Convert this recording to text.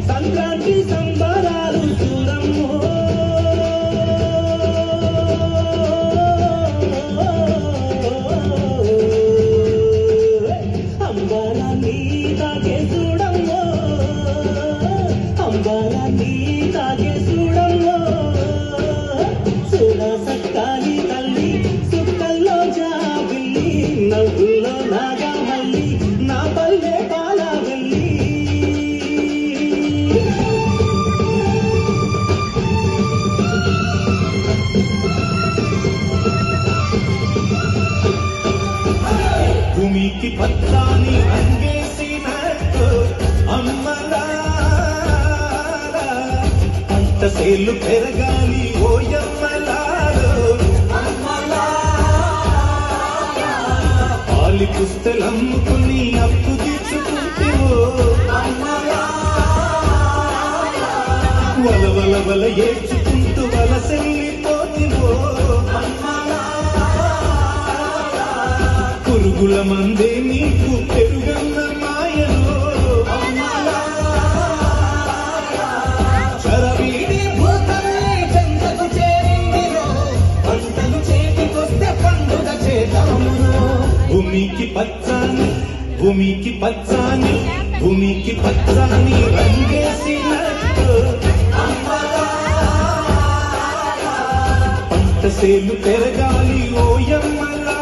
సంక్రాంతి సంబరాలు చూడమ్మో అంబరాన్ని తాగే చూడమ్మో అంబరాన్ని తాగే చూడమ్మో చూడ సక్కాలి తల్లి సుక్కల్లో జాబిల్లి నవ్వుల్లో నాగా మల్లి నా పల్లె పాల వెళ్ళి భూమికి పత్రాన్ని అంగేసినట్టు అమ్మలారా పంట సేలు పెరగాలి ఓయమ్మలారో పాలి పుస్తలమ్ముకుని అప్పు తీర్చుకుంటేవో వల వల వల ఏడ్చుకుంటూ వలసెళ్ళిపోతివో పురుగుల మందే నీకు పెరుగన్న మాయలో చరవీడి భూతల్లి చెంతకు చేరిందిరో పంటలు చేతికొస్తే పండుగ చేద్దామురో భూమికి పచ్చాని భూమికి పచ్చాని భూమికి పచ్చాని రంగేసినట్టు పంట సేలు పెరగాలి ఓయమ్మలా